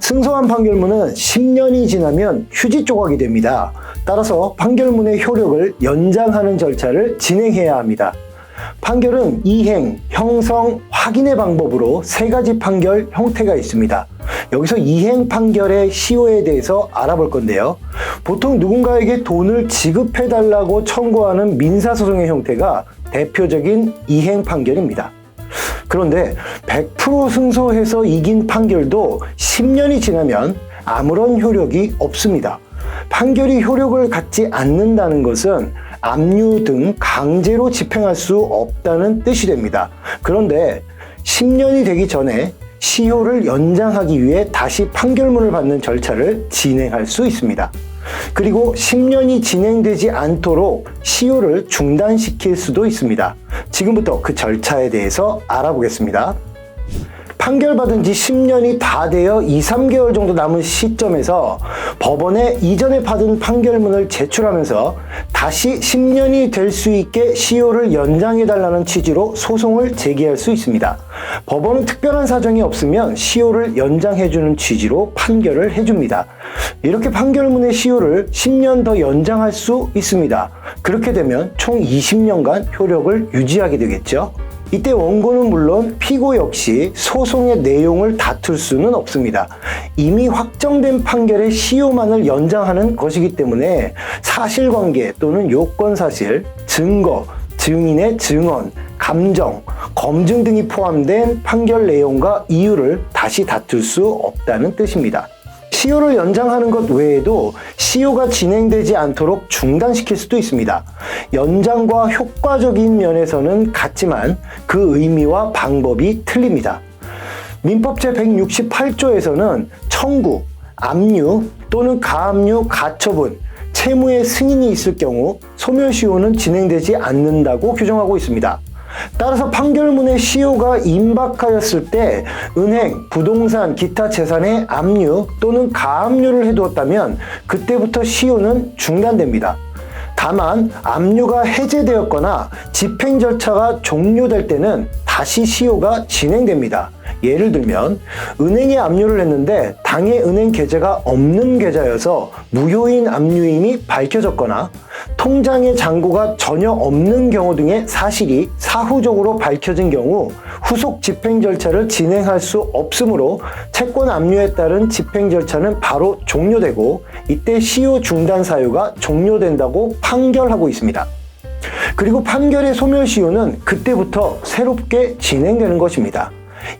승소한 판결문은 10년이 지나면 휴지 조각이 됩니다. 따라서 판결문의 효력을 연장하는 절차를 진행해야 합니다. 판결은 이행, 형성, 확인의 방법으로 세 가지 판결 형태가 있습니다. 여기서 이행 판결의 시효에 대해서 알아볼 건데요. 보통 누군가에게 돈을 지급해달라고 청구하는 민사소송의 형태가 대표적인 이행 판결입니다. 그런데 100% 승소해서 이긴 판결도 10년이 지나면 아무런 효력이 없습니다. 판결이 효력을 갖지 않는다는 것은 압류 등 강제로 집행할 수 없다는 뜻이 됩니다. 그런데 10년이 되기 전에 시효를 연장하기 위해 다시 판결문을 받는 절차를 진행할 수 있습니다. 그리고 10년이 진행되지 않도록 시효를 중단시킬 수도 있습니다. 지금부터 그 절차에 대해서 알아보겠습니다. 판결받은 지 10년이 다 되어 2~3개월 정도 남은 시점에서 법원에 이전에 받은 판결문을 제출하면서 다시 10년이 될 수 있게 시효를 연장해달라는 취지로 소송을 제기할 수 있습니다. 법원은 특별한 사정이 없으면 시효를 연장해주는 취지로 판결을 해줍니다. 이렇게 판결문의 시효를 10년 더 연장할 수 있습니다. 그렇게 되면 총 20년간 효력을 유지하게 되겠죠. 이때 원고는 물론 피고 역시 소송의 내용을 다툴 수는 없습니다. 이미 확정된 판결의 시효만을 연장하는 것이기 때문에 사실관계 또는 요건사실, 증거, 증인의 증언, 감정, 검증 등이 포함된 판결 내용과 이유를 다시 다툴 수 없다는 뜻입니다. 시효를 연장하는 것 외에도 시효가 진행되지 않도록 중단시킬 수도 있습니다. 연장과 효과적인 면에서는 같지만 그 의미와 방법이 틀립니다. 민법 제168조에서는 청구, 압류 또는 가압류, 가처분, 채무의 승인이 있을 경우 소멸시효는 진행되지 않는다고 규정하고 있습니다. 따라서 판결문의 시효가 임박하였을 때 은행, 부동산, 기타 재산의 압류 또는 가압류를 해두었다면 그때부터 시효는 중단됩니다. 다만 압류가 해제되었거나 집행 절차가 종료될 때는 다시 시효가 진행됩니다. 예를 들면 은행에 압류를 했는데 당해 은행 계좌가 없는 계좌여서 무효인 압류임이 밝혀졌거나 통장에 잔고가 전혀 없는 경우 등의 사실이 사후적으로 밝혀진 경우 후속 집행 절차를 진행할 수 없으므로 채권 압류에 따른 집행 절차는 바로 종료되고 이때 시효 중단 사유가 종료된다고 판결하고 있습니다. 그리고 판결의 소멸시효는 그때부터 새롭게 진행되는 것입니다.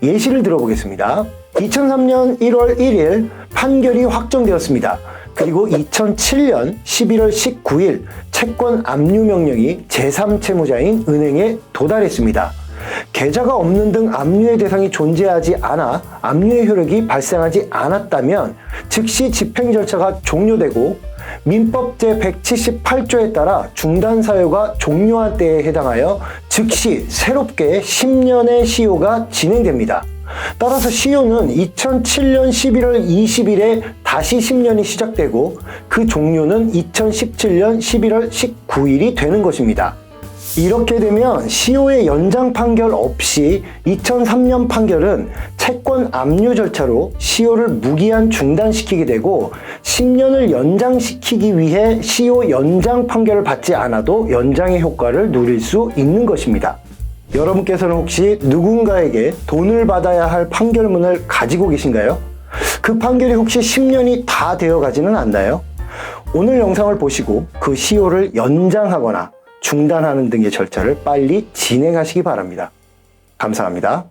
예시를 들어보겠습니다. 2003년 1월 1일 판결이 확정되었습니다. 그리고 2007년 11월 19일 채권 압류 명령이 제3채무자인 은행에 도달했습니다. 계좌가 없는 등 압류의 대상이 존재하지 않아 압류의 효력이 발생하지 않았다면 즉시 집행 절차가 종료되고 민법 제178조에 따라 중단 사유가 종료한 때에 해당하여 즉시 새롭게 10년의 시효가 진행됩니다. 따라서 시효는 2007년 11월 20일에 다시 10년이 시작되고 그 종료는 2017년 11월 19일이 되는 것입니다. 이렇게 되면 시효의 연장 판결 없이 2003년 판결은 채권 압류 절차로 시효를 무기한 중단시키게 되고 10년을 연장시키기 위해 시효 연장 판결을 받지 않아도 연장의 효과를 누릴 수 있는 것입니다. 여러분께서는 혹시 누군가에게 돈을 받아야 할 판결문을 가지고 계신가요? 그 판결이 혹시 10년이 다 되어 가지는 않나요? 오늘 영상을 보시고 그 시효를 연장하거나 중단하는 등의 절차를 빨리 진행하시기 바랍니다. 감사합니다.